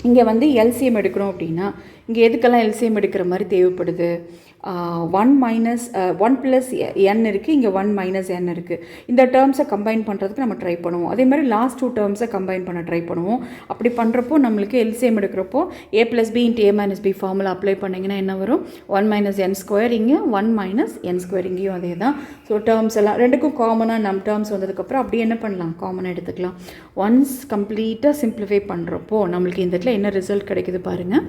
S2: இங்கே வந்து எல்சிஎம் எடுக்கிறோம் அப்படின்னா இங்கே எதுக்கெல்லாம் எல்சிஎம் எடுக்கிற மாதிரி தேவைப்படுது, 1 + n இருக்குது, இங்கே 1 - n இருக்குது. இந்த டேர்ம்ஸை கம்பைன் பண்ணுறதுக்கு நம்ம ட்ரை பண்ணுவோம். அதே மாதிரி லாஸ்ட் 2 டேர்ம்ஸை கம்பைன் பண்ண ட்ரை பண்ணுவோம். அப்படி பண்ணுறப்போ நம்மளுக்கு எல்சிஎம் எடுக்கிறப்போ a + b × a - b formula apply பண்ணிங்கன்னா என்ன வரும், 1 - n², இங்கே 1 - n², இங்கேயும் அதே தான். ஸோ டேர்ம்ஸ் எல்லாம் ரெண்டுக்கும் காமனாக நம்ம டேர்ம்ஸ் வந்ததுக்கப்புறம் அப்படியே என்ன பண்ணலாம், காமனாக எடுத்துக்கலாம். ஒன்ஸ் கம்ப்ளீட்டாக சிம்பிளிஃபை பண்ணுறப்போ நம்மளுக்கு இந்த இடத்துல என்ன ரிசல்ட் கிடைக்குது பாருங்கள்.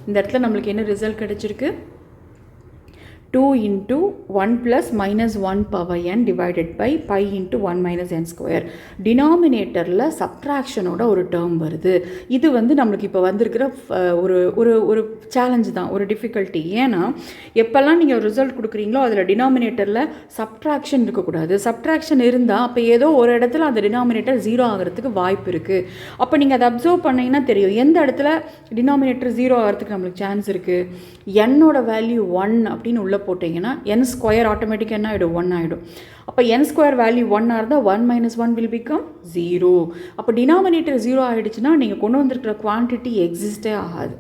S2: இந்த இடத்துல நம்மளுக்கு என்ன ரிசல்ட் கிடைச்சிருக்கு, 2 × 1 + -1 power n divided by π × 1 - n². டினாமினேட்டரில் சப்ட்ராக்ஷனோட ஒரு டேர்ம் வருது. இது வந்து நம்மளுக்கு இப்போ வந்திருக்கிற ஒரு ஒரு ஒரு சேலஞ்சு தான், ஒரு டிஃபிகல்ட்டி. ஏன்னா எப்போல்லாம் நீங்கள் ரிசல்ட் கொடுக்குறீங்களோ அதில் டினாமினேட்டரில் சப்ட்ராக்ஷன் இருக்கக்கூடாது. சப்ட்ராக்ஷன் இருந்தால் அப்போ ஏதோ ஒரு இடத்துல அந்த டினாமினேட்டர் 0 ஆகிறதுக்கு வாய்ப்பு இருக்குது. அப்போ நீங்கள் அதை அப்சர்வ் பண்ணிங்கன்னா தெரியும் எந்த இடத்துல டினாமினேட்டர் 0 ஆகிறதுக்கு நம்மளுக்கு சான்ஸ் இருக்குது. என்னோட வேல்யூ 1 அப்படின்னு உள்ள போட்டிங்கன்னா n² ஆட்டோமேட்டிக்காக என்ன ஆகிடும், 1 ஆகிடும். அப்போ n² வேல்யூ 1 இருந்தால் 1 - 1 will become 0. அப்போ டினாமினேட்டர் 0 ஆகிடுச்சுன்னா நீங்கள் கொண்டு வந்திருக்கிற குவான்டிட்டி எக்ஸிஸ்டே ஆகாது.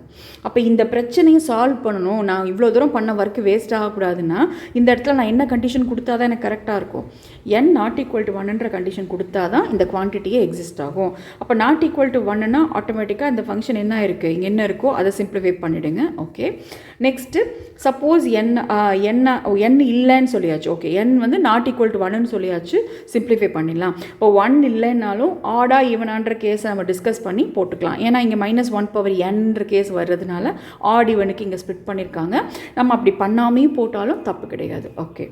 S2: அப்போ இந்த பிரச்சனையை சால்வ் பண்ணணும், நான் இவ்வளோ தூரம் பண்ண ஒர்க்கு வேஸ்ட் ஆகக்கூடாதுன்னா இந்த இடத்துல நான் என்ன கண்டிஷன் கொடுத்தா தான் எனக்கு கரெக்டாக இருக்கும், n ≠ 1ன்ற கண்டிஷன் கொடுத்தா தான் இந்த குவான்டிட்டியே எக்ஸிஸ்ட் ஆகும். அப்போ ≠ 1ன்னா ஆட்டோமேட்டிக்காக இந்த ஃபங்க்ஷன் என்ன இருக்குது, இங்கே என்ன இருக்கோ அதை சிம்பிளிஃபை பண்ணிவிடுங்க. ஓகே, நெக்ஸ்ட்டு சப்போஸ் n இல்லைன்னு சொல்லியாச்சு. ஓகே, n வந்து ≠ 1ன்னு சொல்லியாச்சு, சிம்பிளிஃபை பண்ணிடலாம். இப்போ 1 இல்லைன்னாலும் ஆடா ஈவனான்ற கேஸை நம்ம டிஸ்கஸ் பண்ணி போட்டுக்கலாம். ஏன்னா இங்கே -1 power n கேஸ் வர்றதுனால ஆட் ஈவனுக்கு இங்கே ஸ்ப்ளிட் பண்ணியிருக்காங்க. நம்ம அப்படி பண்ணாமையும் போட்டாலும் தப்பு கிடையாது. ஓகே,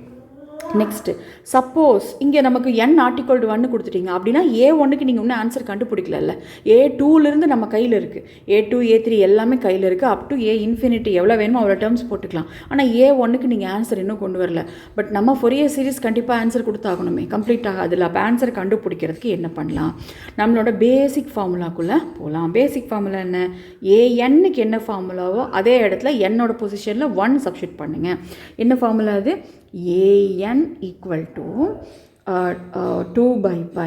S2: நெக்ஸ்ட்டு சப்போஸ் இங்கே நமக்கு n ≠ 1 கொடுத்துட்டீங்க அப்படின்னா A1க்கு நீங்கள் இன்னும் ஆன்சர் கண்டுபிடிக்கல. A2லேருந்து நம்ம கையில் இருக்குது, A2 A3 எல்லாமே கையில் இருக்குது. அப் டு A∞ எவ்வளோ வேணுமோ அவ்வளோ டேர்ம்ஸ் போட்டுக்கலாம். ஆனால் A1க்கு நீங்கள் ஆன்சர் இன்னும் கொண்டு வரல. பட் நம்ம ஃபோரியர் சீரிஸ் கண்டிப்பாக ஆன்சர் கொடுத்தாகணுமே, கம்ப்ளீட் ஆகாதுல்ல. அப்போ ஆன்சர் கண்டுபிடிக்கிறதுக்கு என்ன பண்ணலாம், நம்மளோட பேசிக் ஃபார்முலாக்குள்ளே போகலாம். பேசிக் ஃபார்முலா என்ன, ANக்கு என்ன ஃபார்முலாவோ அதே இடத்துல என்னோட பொசிஷனில் 1 சப்ஸ்டியூட் பண்ணுங்கள். என்ன ஃபார்முலா அது, an = 2/π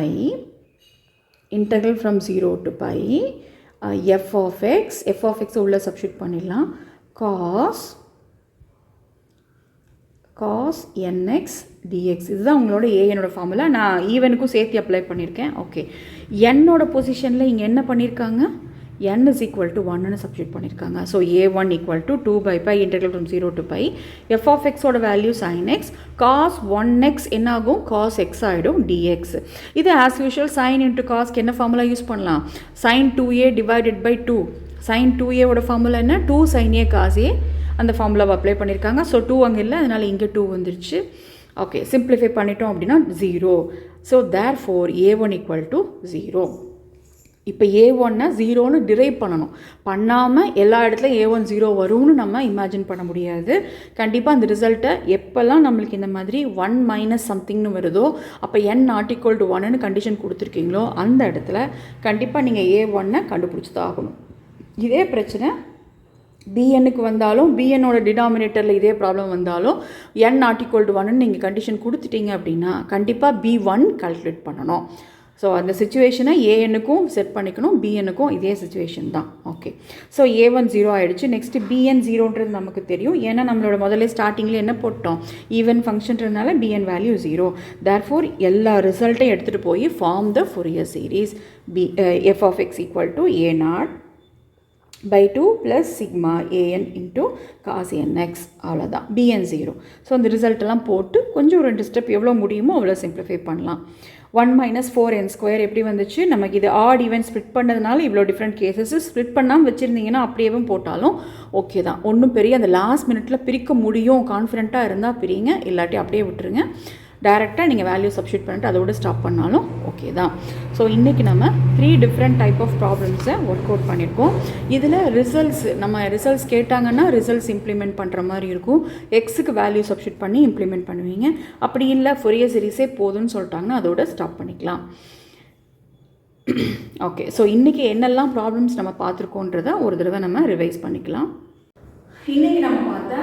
S2: integral from 0 to π f of x உள்ள சப்ஸ்டியூட் பண்ணிடலாம். cos nx dx இதுதான் உங்களோட ஏஎனோட ஃபார்முலா. நான் ஈவனுக்கும் சேர்த்து அப்ளை பண்ணியிருக்கேன். ஓகே, என்னோட பொசிஷனில் இங்கே என்ன பண்ணியிருக்காங்க, n = 1ன்னு சப்ஸ்டியூட் பண்ணியிருக்காங்க. So a1 = 2/π integral from 0 to π f of x ஓட value sin x, cos 1x என்ன ஆகும், cos x ஆகிடும் dx. இது ஆஸ் யூஷுவல் sin × cosக்கு என்ன ஃபார்முலா யூஸ் பண்ணலாம், sin 2a divided by 2. sin 2a ஓட ஃபார்முலா என்ன, 2 sin a cos a. அந்த ஃபார்முலாவை அப்ளை பண்ணியிருக்காங்க. ஸோ 2 அங்கே இல்லை, அதனால் இங்கே 2 வந்துருச்சு. ஓகே, சிம்பிளிஃபை பண்ணிட்டோம் அப்படின்னா 0. So therefore a1 = 0. இப்போ A1 0ன்னு டிரைவ் பண்ணாமல் எல்லா இடத்துலையும் A1 0 வரும்னு நம்ம இமேஜின் பண்ண முடியாது. கண்டிப்பாக அந்த ரிசல்ட்டை எப்போல்லாம் நம்மளுக்கு இந்த மாதிரி 1 - சம்திங்னு வருதோ அப்போ n ≠ 1ன்னு கண்டிஷன் கொடுத்துருக்கீங்களோ அந்த இடத்துல கண்டிப்பாக நீங்கள் A1 கண்டுபிடிச்சி தான் ஆகணும். இதே பிரச்சனை பிஎன்னுக்கு வந்தாலும் பிஎன்னோட டினாமினேட்டரில் இதே ப்ராப்ளம் வந்தாலும் n ≠ 1ன்னு நீங்கள் கண்டிஷன் கொடுத்துட்டீங்க அப்படின்னா கண்டிப்பாக B1 கால்குலேட் பண்ணணும். ஸோ அந்த சுச்சுவேஷனை ஏஎன்னுக்கும் செட் பண்ணிக்கணும், பிஎன்னுக்கும் இதே சுச்சுவேஷன் தான். ஓகே, ஸோ A1 0 ஆகிடுச்சு. நெக்ஸ்ட்டு பிஎன் 0ன்றது நமக்கு தெரியும். ஏன்னா நம்மளோட முதல்ல ஸ்டார்டிங்கில் என்ன போட்டோம், ஈவன் ஃபங்க்ஷன்றதுனால பிஎன் வேல்யூ 0. தேர்ஃபோர் எல்லா ரிசல்ட்டையும் எடுத்துகிட்டு போய் form the Fourier series f of x = a0/2 + sigma an × cos nx. அவ்வளோதான், bn 0. ஸோ அந்த ரிசல்ட்டெல்லாம் போட்டு கொஞ்சம் 2 ஸ்டெப் எவ்வளோ முடியுமோ அவ்வளோ சிம்பிளிஃபை பண்ணலாம். 1 - 4n² எப்படி வந்துச்சு, நமக்கு இது ஆட் ஈவன் ஸ்ப்ளிட் பண்ணதுனால இவ்வளோ டிஃப்ரெண்ட் கேசஸ். ஸ்ப்ளிட் பண்ணாமல் வச்சுருந்தீங்கன்னா அப்படியே போட்டாலும் ஓகே தான், ஒன்றும் பெரிய அந்த லாஸ்ட் மினிட்ல பிரிக்க முடியும் கான்ஃபிடென்ட்டாக இருந்தால் பிரிங்க, இல்லாட்டி அப்படியே விட்டுருங்க. டைரெக்டாக நீங்கள் வேல்யூ சப்ஸ்டியூட் பண்ணிட்டு அதோட ஸ்டாப் பண்ணாலும் ஓகே தான். ஸோ இன்றைக்கி நம்ம 3 டிஃப்ரெண்ட் டைப் ஆஃப் ப்ராப்ளம்ஸை ஒர்க் அவுட் பண்ணியிருக்கோம். இதில் ரிசல்ட்ஸ் கேட்டாங்கன்னா ரிசல்ட்ஸ் இம்ப்ளிமெண்ட் பண்ணுற மாதிரி இருக்கும். எக்ஸுக்கு வேல்யூ சப்ஸ்டியூட் பண்ணி இம்ப்ளிமெண்ட் பண்ணுவீங்க. அப்படி இல்லை ஃபோரியர் சீரிஸே போதும்னு சொல்லிட்டாங்கன்னா அதோட ஸ்டாப் பண்ணிக்கலாம். ஓகே, ஸோ இன்றைக்கி என்னெல்லாம் ப்ராப்ளம்ஸ் நம்ம பார்த்துருக்கோன்றதை ஒரு தடவை நம்ம ரிவைஸ் பண்ணிக்கலாம்.
S1: இன்னைக்கு நம்ம பார்த்தா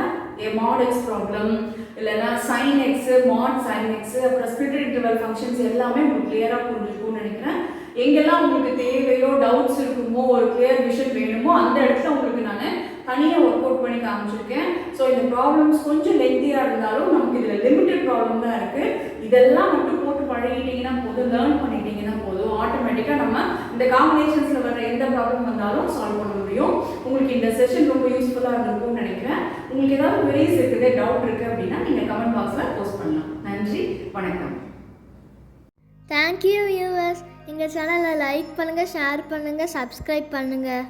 S1: mod x ப்ராப்ளம் இல்லைன்னா sin x, mod sin x, அப்புறம் ஸ்பிளிட்டட் இன்டர்வல் ஃபங்க்ஷன்ஸ் எல்லாமே உங்களுக்கு கிளியராக புரிஞ்சிருக்கும்னு நினைக்கிறேன். எங்கெல்லாம் உங்களுக்கு தேவையோ டவுட்ஸ் இருக்குமோ ஒரு கிளியர் விஷன் வேணுமோ அந்த இடத்துல உங்களுக்கு நான் தனியாக ஒர்க் அவுட் பண்ணி காமிச்சிருக்கேன். ஸோ இந்த ப்ராப்ளம்ஸ் கொஞ்சம் லென்த்தியாக இருந்தாலும் நமக்கு இதில் லிமிட்டட் ப்ராப்ளம் தான் இருக்குது. இதெல்லாம் மட்டும் போட்டு பழகிட்டீங்கன்னா போதும், லேர்ன் பண்ணிட்டீங்கன்னா போதும், ஆட்டோமேட்டிக்காக நம்ம இந்த காம்பினேஷன்ஸில் வர எந்த ப்ராப்ளம் வந்தாலும் சால்வ் பண்ண முடியும். உங்களுக்கு இந்த செஷன் ரொம்ப யூஸ்ஃபுல்லாக இருந்திருக்கும்னு நினைக்கிறேன். உங்களுக்கு ஏதாவது வெரிஸ் இருக்குது, டவுட் இருக்குது அப்படின்னா நீங்கள் கமெண்ட் பாக்ஸில் போஸ்ட் பண்ணலாம். நன்றி, வணக்கம்.
S3: Thank you viewers. எங்கள் சேனலை லைக் பண்ணுங்கள், ஷேர் பண்ணுங்கள், சப்ஸ்கிரைப் பண்ணுங்கள்.